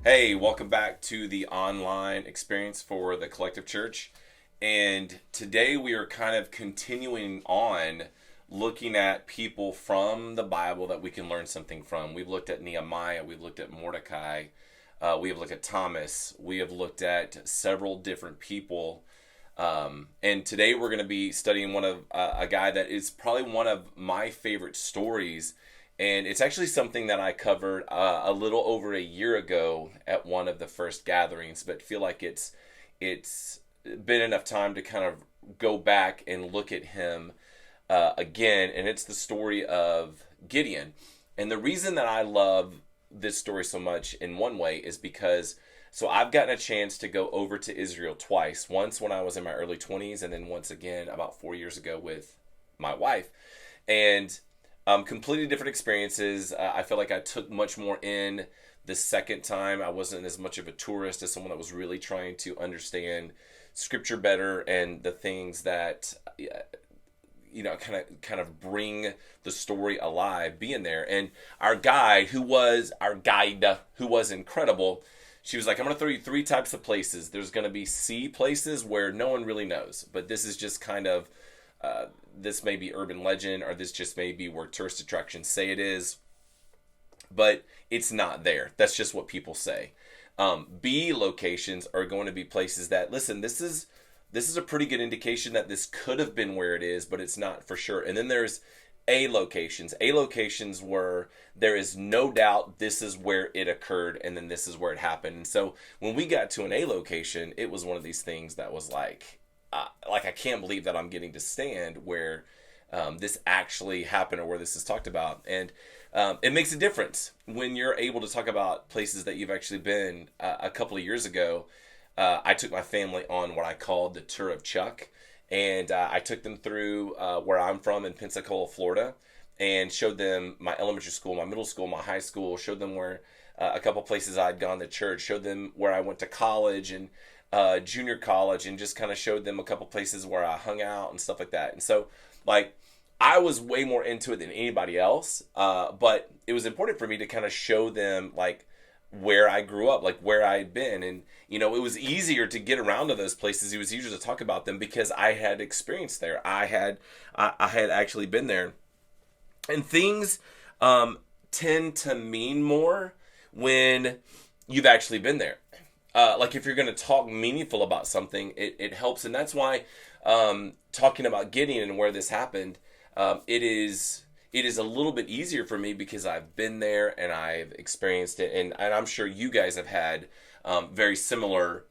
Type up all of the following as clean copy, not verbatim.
Hey, welcome back to the online experience for the Collective Church. And today we are kind of continuing on looking at people from the Bible that we can learn something from. We've looked at Nehemiah, we've looked at Mordecai, we have looked at Thomas, we have looked at several different people. And today we're going to be studying one of a guy that is probably one of my favorite stories, and it's actually something that I covered a little over a year ago at one of the first gatherings, but feel like it's been enough time to kind of go back and look at him again, and it's the story of Gideon. And the reason that I love this story so much in one way is because I've gotten a chance to go over to Israel twice. Once when I was in my early 20s, and then once again about 4 years ago with my wife. And completely different experiences. I feel like I took much more in the second time. I wasn't as much of a tourist as someone that was really trying to understand scripture better and the things that kind of bring the story alive, being there. And our guide, who was incredible, she was like, I'm going to throw you three types of places. There's going to be sea places where no one really knows, but this is just kind of this may be urban legend, or this just may be where tourist attractions say it is, but it's not there. That's just what people say. B locations are going to be places that, listen, this is a pretty good indication that this could have been where it is, but it's not for sure. And then there's A locations. A locations where there is no doubt this is where it occurred, and then this is where it happened. And so when we got to an A location, it was one of these things that was like I can't believe that I'm getting to stand where this actually happened, or where this is talked about. And it makes a difference when you're able to talk about places that you've actually been. A couple of years ago, I took my family on what I called the Tour of Chuck. And I took them through where I'm from in Pensacola, Florida, and showed them my elementary school, my middle school, my high school, showed them where a couple places I'd gone to church, showed them where I went to college and junior college, and just kind of showed them a couple places where I hung out and stuff like that. And so, like, I was way more into it than anybody else, but it was important for me to kind of show them, like, where I grew up, like where I had been. And, it was easier to get around to those places. It was easier to talk about them because I had experience there. I had actually been there. And things tend to mean more when you've actually been there. Like if you're going to talk meaningful about something, it helps. And that's why talking about Gideon and where this happened, it is a little bit easier for me because I've been there and I've experienced it. And I'm sure you guys have had very similar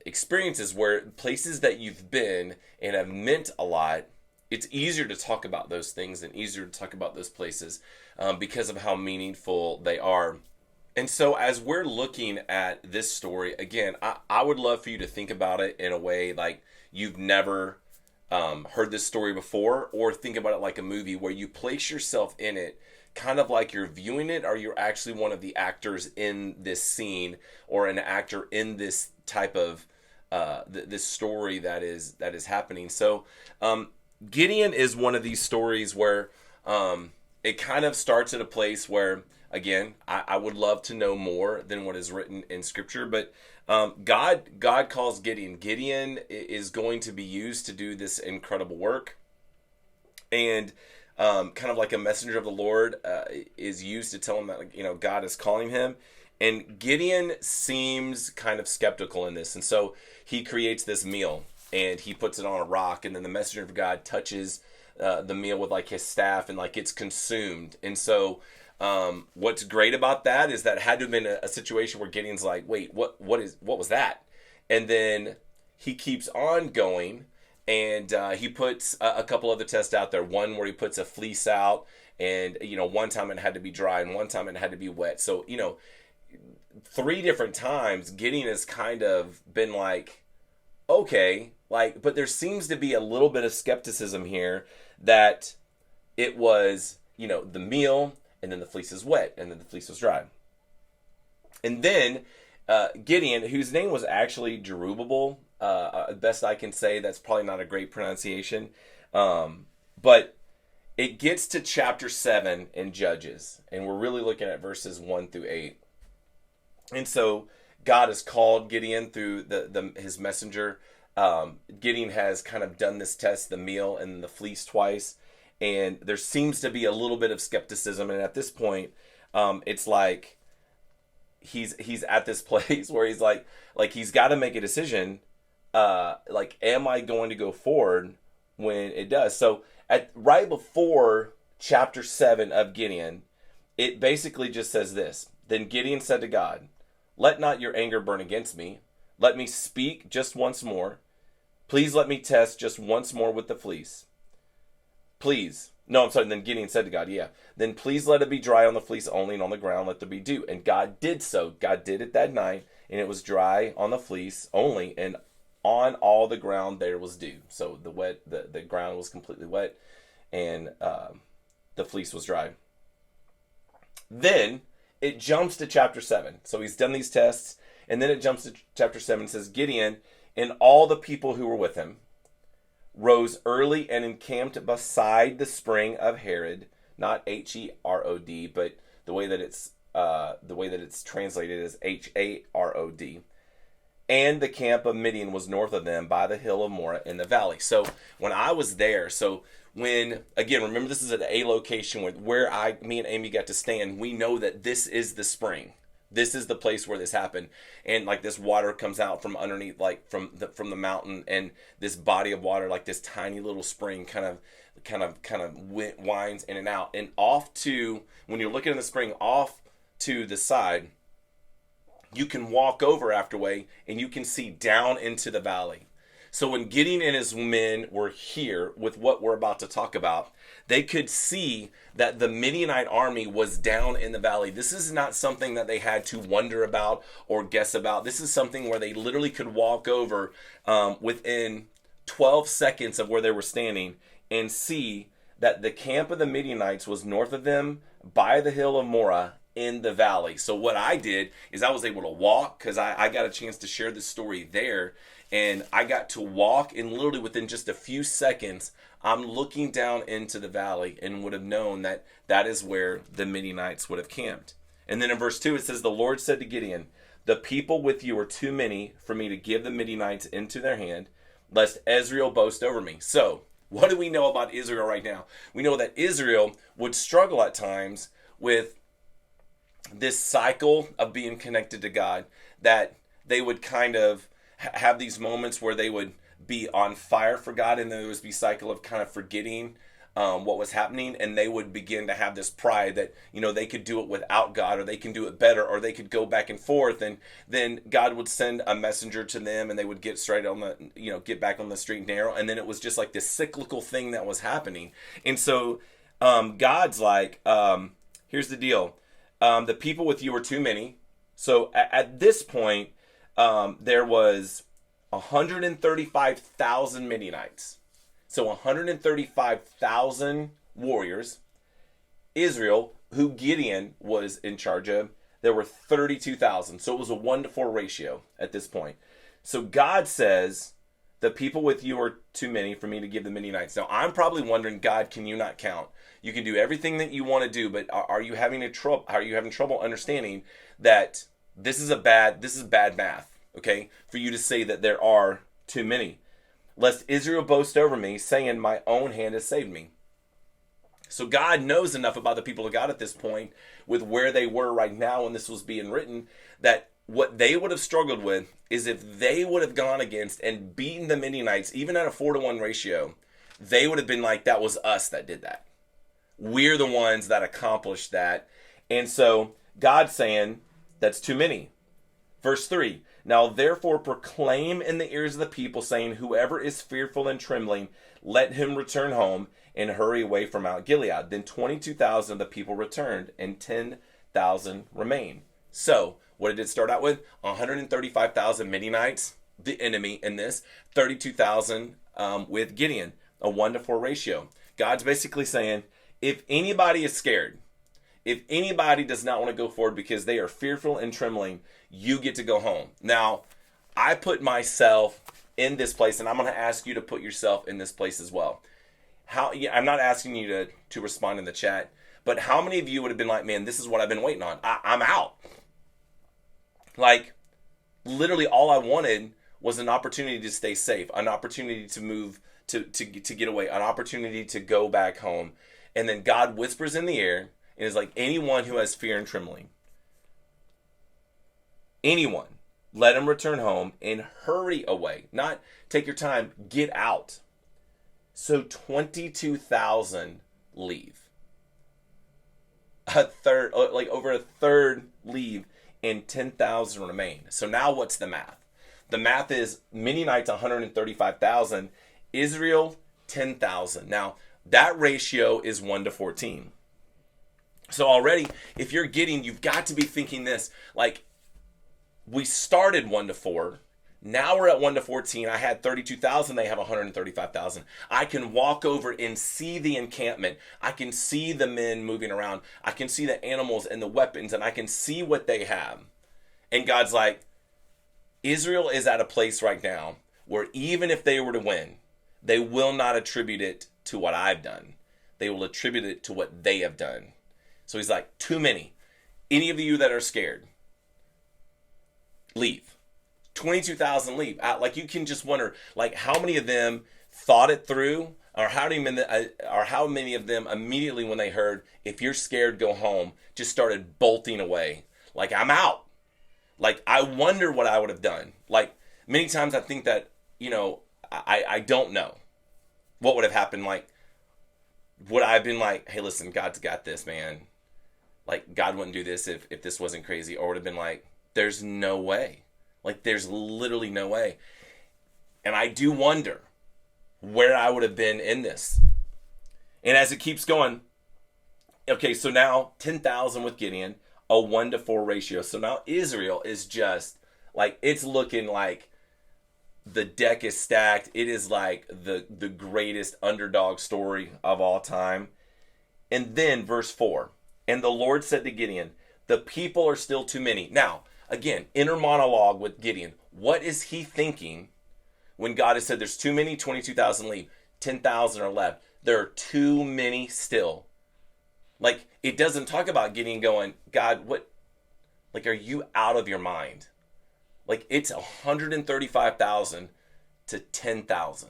experiences where places that you've been and have meant a lot, it's easier to talk about those things and easier to talk about those places because of how meaningful they are. And so as we're looking at this story, again, I would love for you to think about it in a way like you've never heard this story before, or think about it like a movie where you place yourself in it, kind of like you're viewing it, or you're actually one of the actors in this scene, or an actor in this type of this story that is happening. So Gideon is one of these stories where it kind of starts at a place where, again, I would love to know more than what is written in Scripture, but God calls Gideon. Gideon is going to be used to do this incredible work, and kind of like a messenger of the Lord is used to tell him that God is calling him. And Gideon seems kind of skeptical in this, and so he creates this meal and he puts it on a rock, and then the messenger of God touches the meal with like his staff, and like it's consumed. And so what's great about that is that had to have been a situation where Gideon's like, wait, what was that? And then he keeps on going, and he puts a couple other tests out there. One where he puts a fleece out, and one time it had to be dry, and one time it had to be wet. So 3 different times Gideon has kind of been like, okay, like, but there seems to be a little bit of skepticism here that it was the meal, and then the fleece is wet, and then the fleece was dry. And then Gideon, whose name was actually Jerubbaal, best I can say, that's probably not a great pronunciation, but it gets to chapter 7 in Judges, and we're really looking at verses 1 through 8. And so God has called Gideon through his messenger. Gideon has kind of done this test, the meal and the fleece twice, and there seems to be a little bit of skepticism. And at this point, it's like he's at this place where he's like he's got to make a decision. Like, am I going to go forward when it does? So at right before chapter 7 of Gideon, it basically just says this: Then Gideon said to God, "Let not your anger burn against me. Let me speak just once more. Please let me test just once more with the fleece. Please." No, I'm sorry. Then Gideon said to God, yeah. "Then please let it be dry on the fleece only, and on the ground let there be dew." And God did so. God did it that night, and it was dry on the fleece only, and on all the ground there was dew. So the ground was completely wet, and the fleece was dry. Then it jumps to chapter 7. So he's done these tests, and then it jumps to chapter 7 and says, Gideon and all the people who were with him rose early and encamped beside the spring of Harod, not Herod, but the way that it's translated is Harod. And the camp of Midian was north of them by the hill of Moreh in the valley. So when I was there, again, remember this is at a location where me and Amy got to stand. We know that this is the spring. This is the place where this happened, and like this water comes out from underneath, like from the mountain, and this body of water, like this tiny little spring, kind of winds in and out, and off to, when you're looking at the spring, off to the side, you can walk over afterway, and you can see down into the valley. So when Gideon and his men were here with what we're about to talk about, they could see that the Midianite army was down in the valley. This is not something that they had to wonder about or guess about. This is something where they literally could walk over within 12 seconds of where they were standing and see that the camp of the Midianites was north of them by the hill of Moreh in the valley. So what I did is I was able to walk, because I got a chance to share this story there, and I got to walk, and literally within just a few seconds I'm looking down into the valley and would have known that that is where the Midianites would have camped. And then in verse 2 it says, "The Lord said to Gideon, the people with you are too many for me to give the Midianites into their hand, lest Israel boast over me." So what do we know about Israel right now? We know that Israel would struggle at times with this cycle of being connected to God, that they would kind of have these moments where they would be on fire for God, and there would be cycle of kind of forgetting what was happening, and they would begin to have this pride that, they could do it without God, or they can do it better, or they could go back and forth, and then God would send a messenger to them, and they would get straight on the, get back on the straight and narrow, and then it was just like this cyclical thing that was happening. And so God's like, here's the deal. The people with you are too many. So at this point, there was 135,000 Midianites. So 135,000 warriors. Israel, who Gideon was in charge of, there were 32,000. So it was a 1-to-4 ratio at this point. So God says, the people with you are too many for me to give the Midianites. Now I'm probably wondering, God, can you not count? You can do everything that you want to do, but are you having trouble understanding that this is bad math? Okay, for you to say that there are too many. "Lest Israel boast over me, saying, my own hand has saved me." So God knows enough about the people of God at this point, with where they were right now when this was being written, that what they would have struggled with is if they would have gone against and beaten the Midianites, even at a 4-to-1 ratio, they would have been like, that was us that did that. We're the ones that accomplished that. And so God's saying, that's too many. Verse 3, "Now therefore proclaim in the ears of the people, saying, whoever is fearful and trembling, let him return home and hurry away from Mount Gilead." Then 22,000 of the people returned, and 10,000 remained. So what did it start out with? 135,000 Midianites, the enemy in this, 32,000 with Gideon, a 1-to-4 ratio. God's basically saying, if anybody is scared, if anybody does not want to go forward because they are fearful and trembling, you get to go home. Now, I put myself in this place, and I'm going to ask you to put yourself in this place as well. I'm not asking you to respond in the chat, but how many of you would have been like, man, this is what I've been waiting on. I'm out. Like, literally all I wanted was an opportunity to stay safe, an opportunity to move, to get away, an opportunity to go back home. And then God whispers in the air and is like, anyone who has fear and trembling, anyone, let him return home and hurry away. Not take your time, get out. So 22,000 leave. A third, like over a third leave, and 10,000 remain. So now what's the math? The math is Midianites 135,000, Israel 10,000. Now that ratio is 1 to 14. So already, if you're getting, you've got to be thinking this, like, we started 1 to 4. Now we're at 1 to 14. I had 32,000. They have 135,000. I can walk over and see the encampment. I can see the men moving around. I can see the animals and the weapons, and I can see what they have. And God's like, Israel is at a place right now where even if they were to win, they will not attribute it to what I've done. They will attribute it to what they have done. So he's like, too many. Any of you that are scared, leave. 22,000 leave. Like, you can just wonder, like, how many of them thought it through, or how many of them immediately when they heard, if you're scared, go home, just started bolting away. Like, I'm out. Like, I wonder what I would have done. Like, many times I think that, I don't know what would have happened. Like, would I have been like, hey, listen, God's got this, man. Like, God wouldn't do this if this wasn't crazy. Or would have been like, there's no way. Like, there's literally no way. And I do wonder where I would have been in this. And as it keeps going, okay, so now 10,000 with Gideon, a 1 to 4 ratio. So now Israel is just, like, it's looking like the deck is stacked. It is like the greatest underdog story of all time. And then verse 4, and the Lord said to Gideon, the people are still too many. Now, again, inner monologue with Gideon. What is he thinking when God has said there's too many, 22,000 leave, 10,000 are left. There are too many still. Like, it doesn't talk about Gideon going, God, what? Like, are you out of your mind? Like, it's 135,000 to 10,000.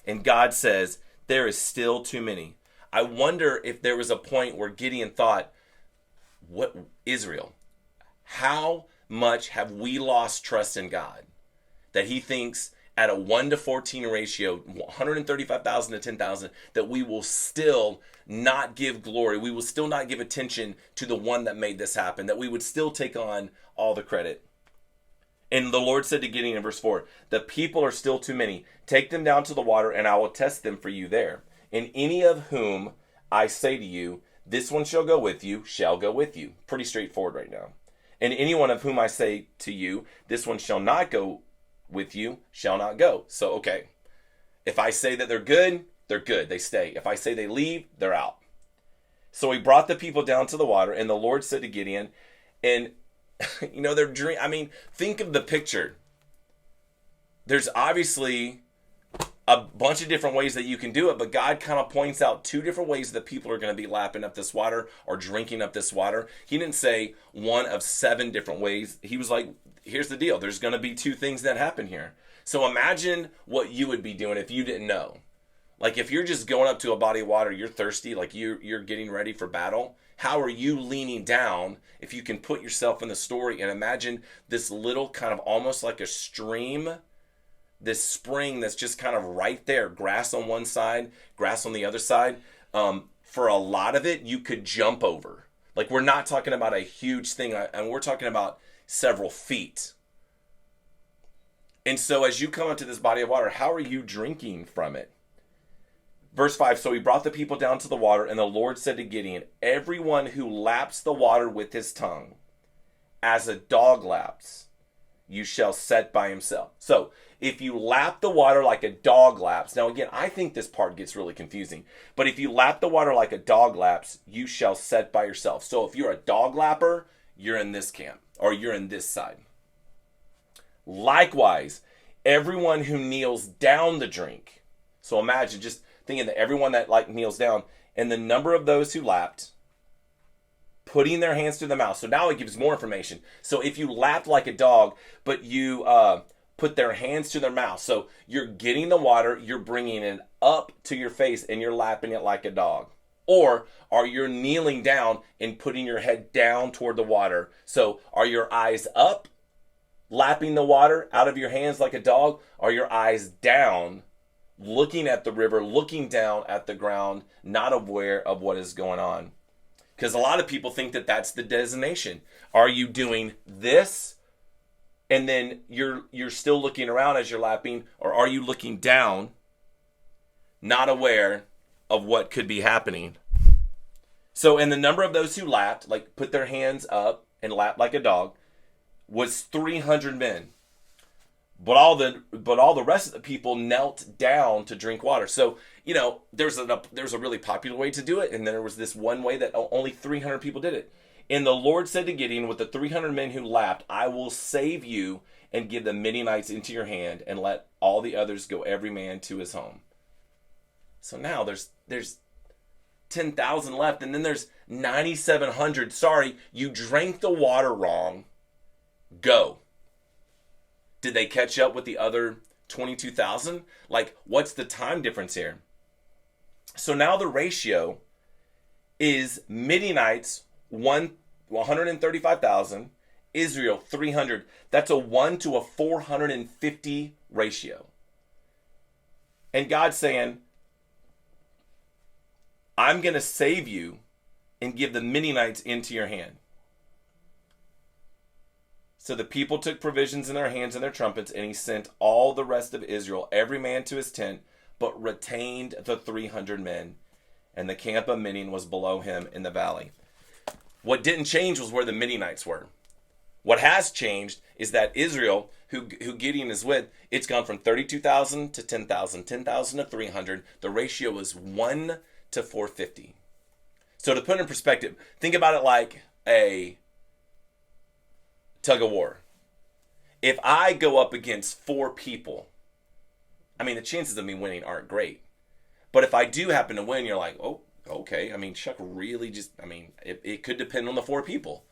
And God says, there is still too many. I wonder if there was a point where Gideon thought, what, Israel, how much have we lost trust in God that he thinks at a 1 to 14 ratio, 135,000 to 10,000, that we will still not give glory, we will still not give attention to the one that made this happen, that we would still take on all the credit. And the Lord said to Gideon in verse 4, the people are still too many. Take them down to the water, and I will test them for you there. And any of whom I say to you, this one shall go with you, shall go with you. Pretty straightforward right now. And anyone of whom I say to you, this one shall not go with you, shall not go. So, okay. If I say that they're good, they stay. If I say they leave, they're out. So he brought the people down to the water, and the Lord said to Gideon, and their dream. I mean, think of the picture. There's obviously a bunch of different ways that you can do it, but God kind of points out 2 different ways that people are going to be lapping up this water or drinking up this water. He didn't say one of 7 different ways. He was like, here's the deal. There's going to be 2 things that happen here. So imagine what you would be doing if you didn't know. Like, if you're just going up to a body of water, you're thirsty, like you're getting ready for battle. How are you leaning down if you can put yourself in the story and imagine this little kind of almost like a stream, this spring that's just kind of right there, grass on one side, grass on the other side. For a lot of it, you could jump over. Like, we're not talking about a huge thing, and we're talking about several feet. And so as you come up to this body of water, how are you drinking from it? Verse 5, so he brought the people down to the water, and the Lord said to Gideon, everyone who laps the water with his tongue, as a dog laps, you shall set by himself. So if you lap the water like a dog laps, now again, I think this part gets really confusing, but if you lap the water like a dog laps, you shall set by yourself. So if you're a dog lapper, you're in this camp, or you're in this side. Likewise, everyone who kneels down to drink. So imagine just thinking that everyone that kneels down, and the number of those who lapped putting their hands to the mouth. So now it gives more information. So if you lapped like a dog, but you put their hands to their mouth, so you're getting the water, you're bringing it up to your face, and you're lapping it like a dog. Or are you kneeling down and putting your head down toward the water? So are your eyes up, lapping the water out of your hands like a dog? Are your eyes down, looking at the river, looking down at the ground, not aware of what is going on? Because a lot of people think that that's the designation. Are you doing this and then you're still looking around as you're lapping, or are you looking down, not aware of what could be happening? So, and the number of those who lapped, like put their hands up and lapped like a dog, was 300 men. But all the rest of the people knelt down to drink water. So, there's a really popular way to do it, and then there was this one way that only 300 people did it. And the Lord said to Gideon, with the 300 men who lapped, I will save you and give the Midianites into your hand, and let all the others go every man to his home. So now there's 10,000 left, and then there's 9,700. Sorry, you drank the water wrong. Go. Did they catch up with the other 22,000? Like, what's the time difference here? So now the ratio is Midianites 135,000, Israel 300. That's a 1 to a 450 ratio. And God's saying, I'm going to save you and give the Midianites into your hand. So the people took provisions in their hands and their trumpets, and he sent all the rest of Israel, every man to his tent, but retained the 300 men. And the camp of Midian was below him in the valley. What didn't change was where the Midianites were. What has changed is that Israel, who Gideon is with, it's gone from 32,000 to 10,000, 10,000 to 300. The ratio is 1 to 450. So to put it in perspective, think about it like a tug of war. If I go up against 4 people, the chances of me winning aren't great. But if I do happen to win, you're like, oh, okay. Chuck really it could depend on the 4 people.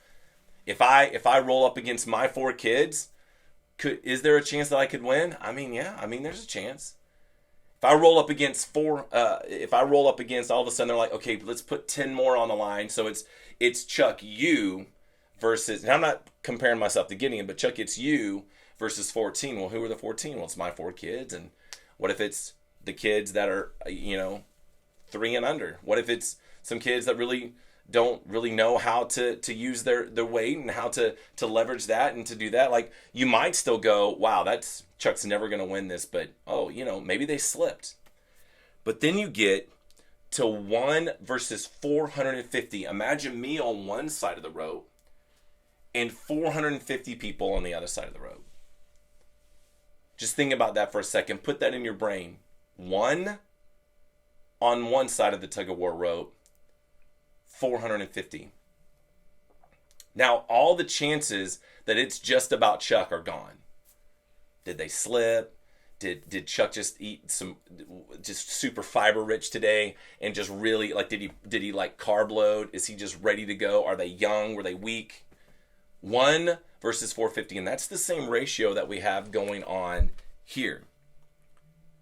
If I roll up against my 4 kids, is there a chance that I could win? Yeah. There's a chance. If I roll up against all of a sudden they're like, okay, let's put 10 more on the line. So it's Chuck, you versus, and I'm not comparing myself to Gideon, but Chuck, it's you versus 14. Well, who are the 14? Well, it's my 4 kids. And what if it's the kids that are, 3 and under? What if it's some kids that really don't really know how to use their weight and how to leverage that and to do that? Like, you might still go, wow, Chuck's never going to win this, but maybe they slipped. But then you get to 1 versus 450. Imagine me on one side of the rope and 450 people on the other side of the road. Just think about that for a second. Put that in your brain. 1 on one side of the tug-of-war rope, 450. Now, all the chances that it's just about Chuck are gone. Did they slip? Did Chuck just eat just super fiber rich today and just really, like, did he like carb load? Is he just ready to go? Are they young? Were they weak? 1 versus 450, and that's the same ratio that we have going on here.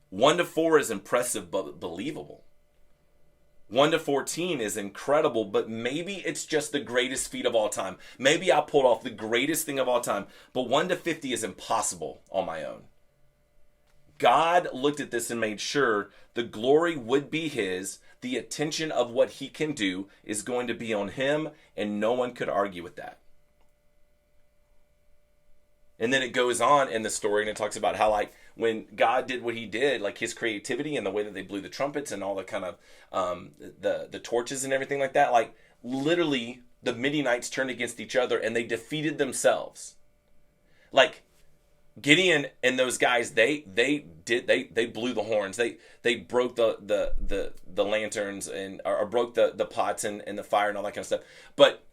1 to 4 is impressive but believable. 1 to 14 is incredible, but maybe it's just the greatest feat of all time. Maybe I pulled off the greatest thing of all time, but 1 to 50 is impossible on my own. God looked at this and made sure the glory would be his. The attention of what he can do is going to be on him, and no one could argue with that. And then it goes on in the story and it talks about how, like, when God did what he did, like his creativity and the way that they blew the trumpets and all the kind of the torches and everything like that, like literally the Midianites turned against each other and they defeated themselves. Like Gideon and those guys, they blew the horns. They broke the lanterns or broke the pots and the fire and all that kind of stuff. But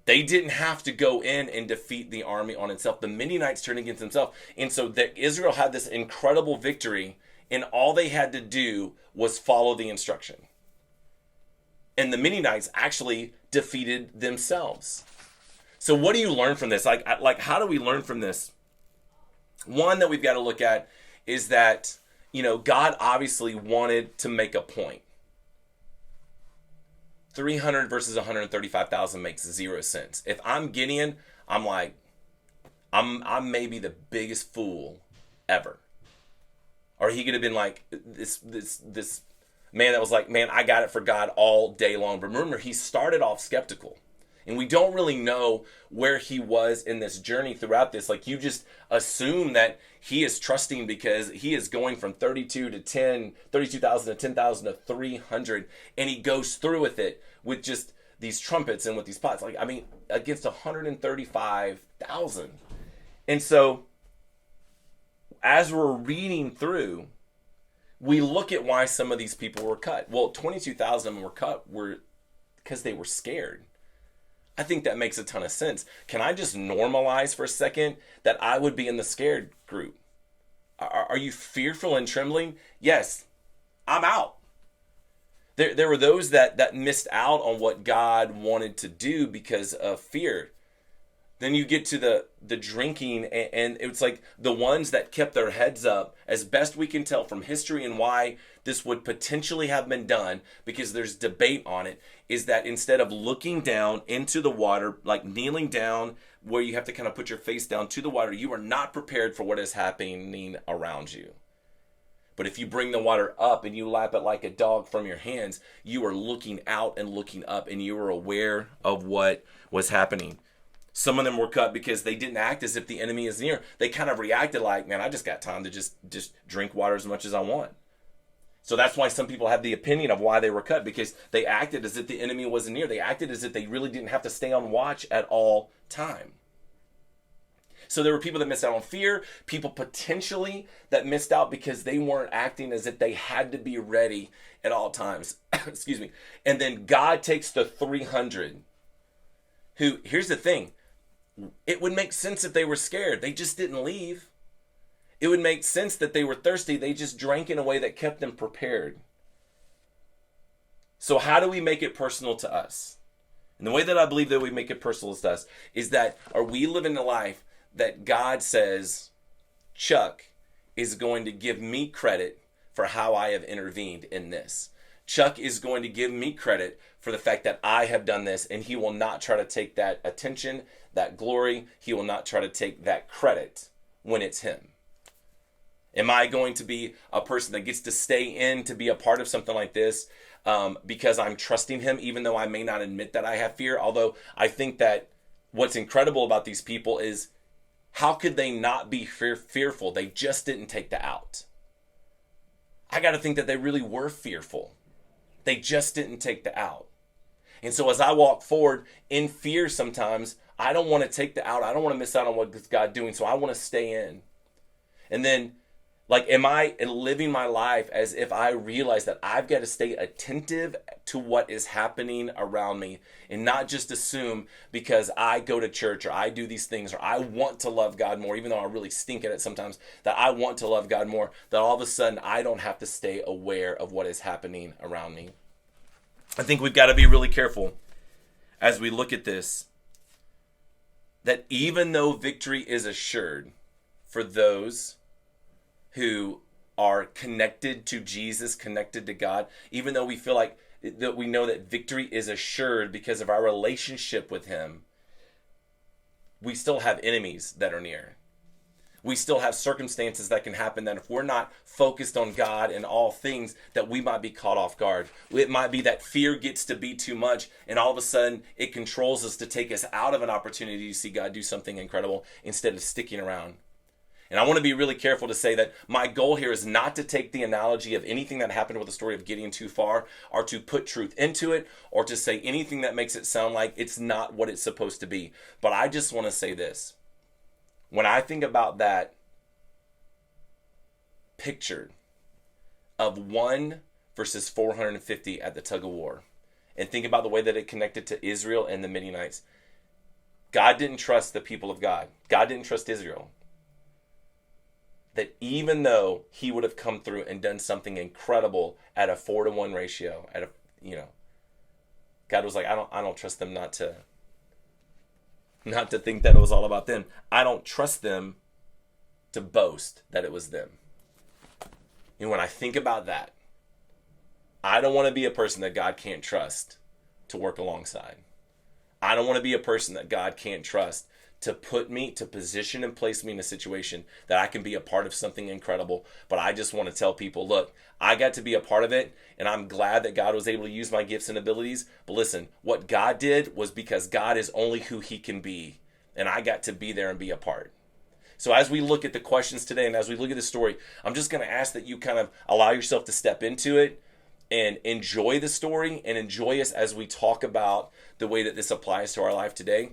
they didn't have to go in and defeat the army on itself. The Midianites turned against themselves. And so Israel had this incredible victory, and all they had to do was follow the instruction. And the Midianites actually defeated themselves. So what do you learn from this? Like how do we learn from this? One that we've got to look at is that, God obviously wanted to make a point. 300 versus 135,000 makes zero sense. If I'm Gideon, I'm like, I'm maybe the biggest fool ever. Or he could have been like this man that was like, man, I got it for God all day long. But remember, he started off skeptical. And we don't really know where he was in this journey throughout this. Like, you just assume that he is trusting because he is going from 32,000 to 10,000 to 300. And he goes through with it with just these trumpets and with these pots. Like, I mean, against 135,000. And so, as we're reading through, we look at why some of these people were cut. Well, 22,000 were cut because they were scared. I think that makes a ton of sense. Can I just normalize for a second that I would be in the scared group? Are you fearful and trembling? Yes, I'm out. There were those that missed out on what God wanted to do because of fear. Then you get to the drinking, and it's like the ones that kept their heads up, as best we can tell from history and why this would potentially have been done, because there's debate on it, is that instead of looking down into the water, like kneeling down where you have to kind of put your face down to the water, you are not prepared for what is happening around you. But if you bring the water up and you lap it like a dog from your hands, you are looking out and looking up, and you are aware of what was happening. Some of them were cut because they didn't act as if the enemy is near. They kind of reacted like, man, I just got time to just drink water as much as I want. So that's why some people have the opinion of why they were cut, because they acted as if the enemy wasn't near. They acted as if they really didn't have to stay on watch at all time. So there were people that missed out on fear, people potentially that missed out because they weren't acting as if they had to be ready at all times. Excuse me. And then God takes the 300 who, here's the thing, it would make sense if they were scared. They just didn't leave. It would make sense that they were thirsty. They just drank in a way that kept them prepared. So how do we make it personal to us? And the way that I believe that we make it personal to us is that, are we living a life that God says, Chuck is going to give me credit for how I have intervened in this. Chuck is going to give me credit for the fact that I have done this, and he will not try to take that attention, that glory. He will not try to take that credit when it's him. Am I going to be a person that gets to stay in to be a part of something like this because I'm trusting him, even though I may not admit that I have fear? Although I think that what's incredible about these people is, how could they not be fearful? They just didn't take the out. I got to think that they really were fearful. They just didn't take the out. And so as I walk forward in fear sometimes, I don't want to take the out. I don't want to miss out on what God's doing. So I want to stay in. And then, like, am I living my life as if I realize that I've got to stay attentive to what is happening around me and not just assume because I go to church or I do these things or I want to love God more, even though I really stink at it sometimes, that I want to love God more, that all of a sudden I don't have to stay aware of what is happening around me. I think we've got to be really careful as we look at this, that even though victory is assured for those who are connected to Jesus, connected to God, even though we feel like that we know that victory is assured because of our relationship with him, we still have enemies that are near. We still have circumstances that can happen that if we're not focused on God in all things, that we might be caught off guard. It might be that fear gets to be too much, and all of a sudden it controls us to take us out of an opportunity to see God do something incredible instead of sticking around. And I want to be really careful to say that my goal here is not to take the analogy of anything that happened with the story of Gideon too far, or to put truth into it, or to say anything that makes it sound like it's not what it's supposed to be. But I just want to say this. When I think about that picture of 1 versus 450 at the tug of war, and think about the way that it connected to Israel and the Midianites, God didn't trust the people of God. God didn't trust Israel. That even though he would have come through and done something incredible at a 4-to-1 ratio, God was like, I don't trust them not to think that it was all about them. I don't trust them to boast that it was them. And when I think about that, I don't want to be a person that God can't trust to work alongside. I don't want to be a person that God can't trust to put me, to position and place me in a situation that I can be a part of something incredible. But I just want to tell people, look, I got to be a part of it, and I'm glad that God was able to use my gifts and abilities. But listen, what God did was because God is only who he can be, and I got to be there and be a part. So as we look at the questions today and as we look at the story, I'm just going to ask that you kind of allow yourself to step into it and enjoy the story and enjoy us as we talk about the way that this applies to our life today.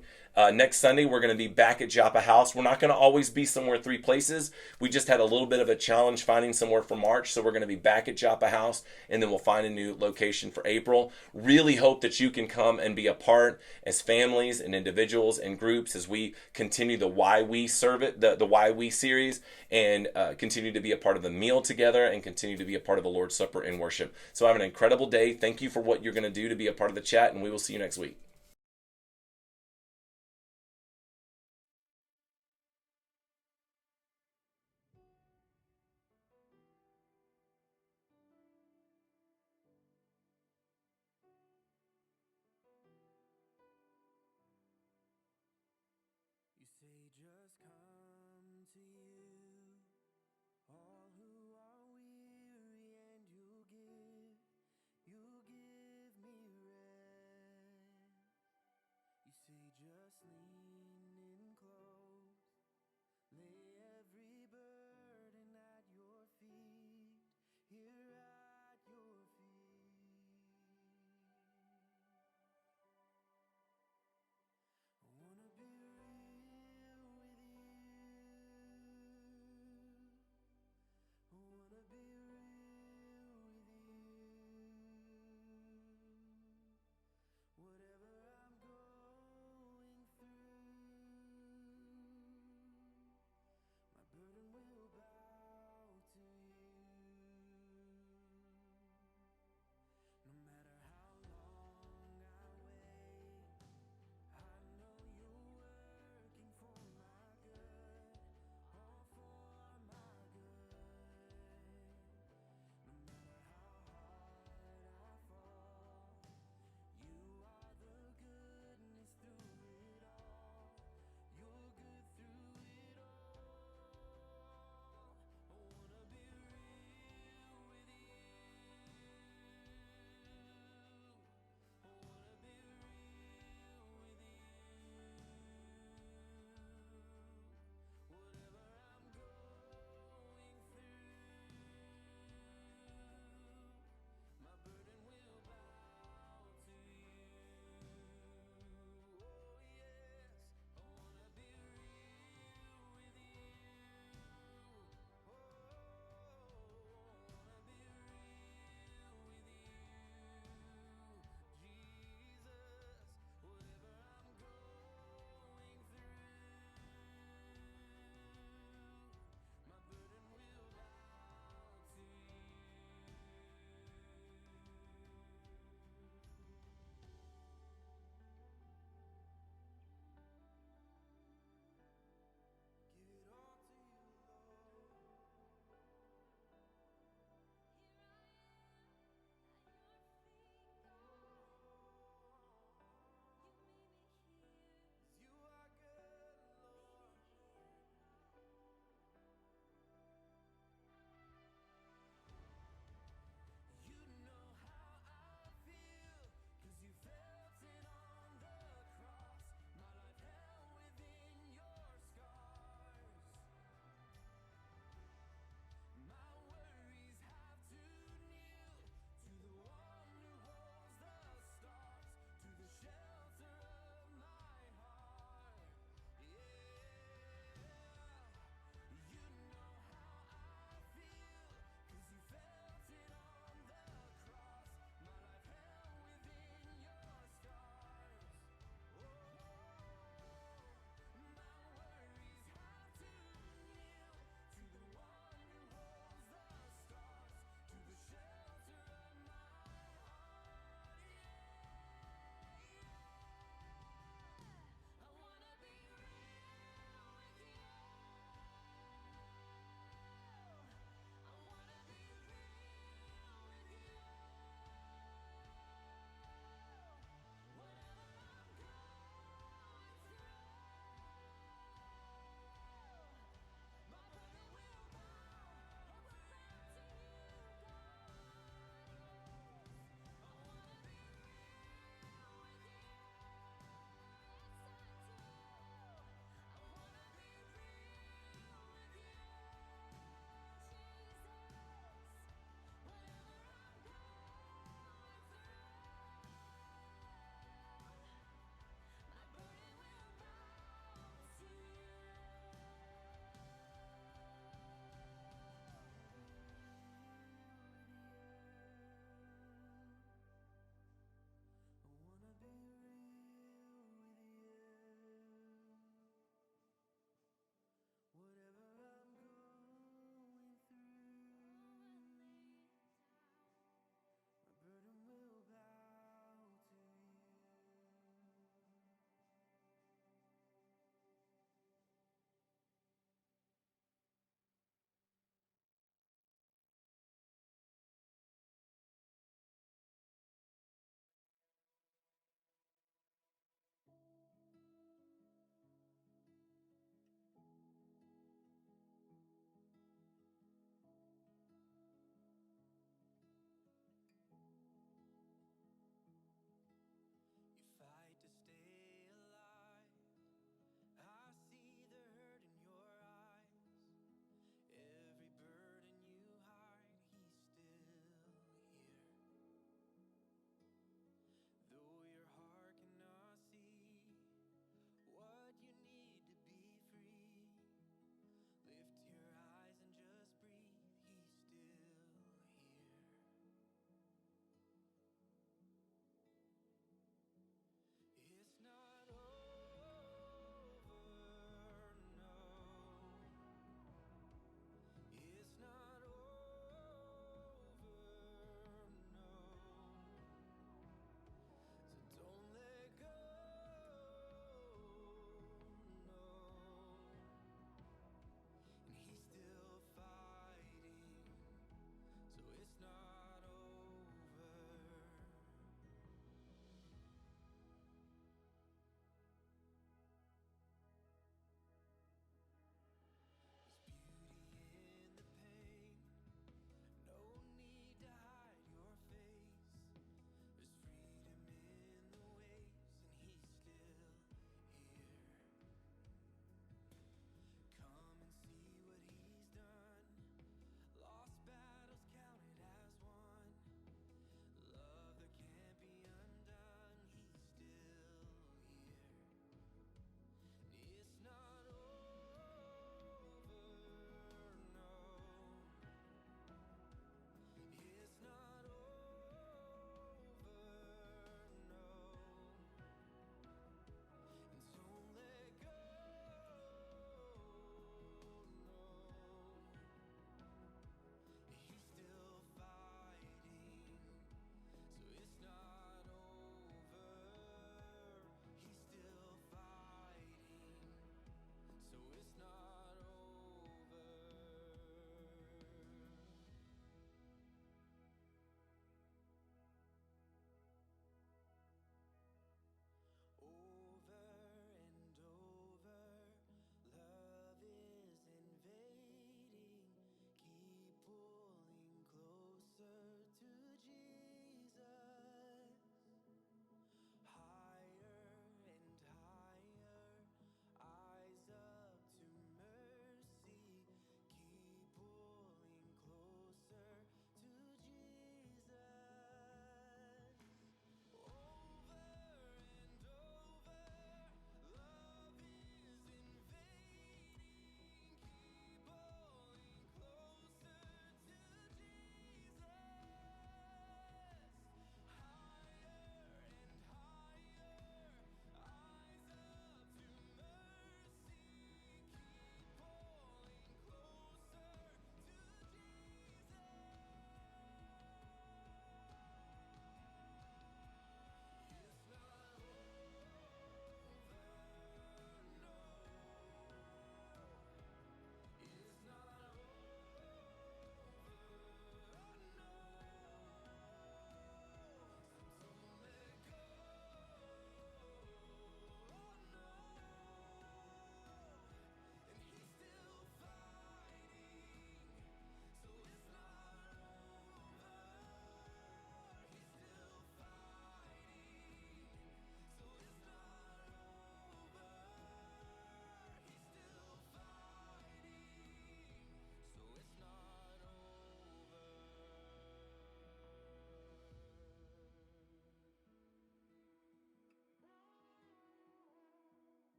Next Sunday, we're going to be back at Joppa House. We're not going to always be somewhere 3 places. We just had a little bit of a challenge finding somewhere for March, so we're going to be back at Joppa House, and then we'll find a new location for April. Really hope that you can come and be a part as families and individuals and groups as we continue the Why We Serve It, the Why We series, and continue to be a part of the meal together and continue to be a part of the Lord's Supper and worship. So have an incredible day. Thank you for what you're going to do to be a part of the chat, and we will see you next week.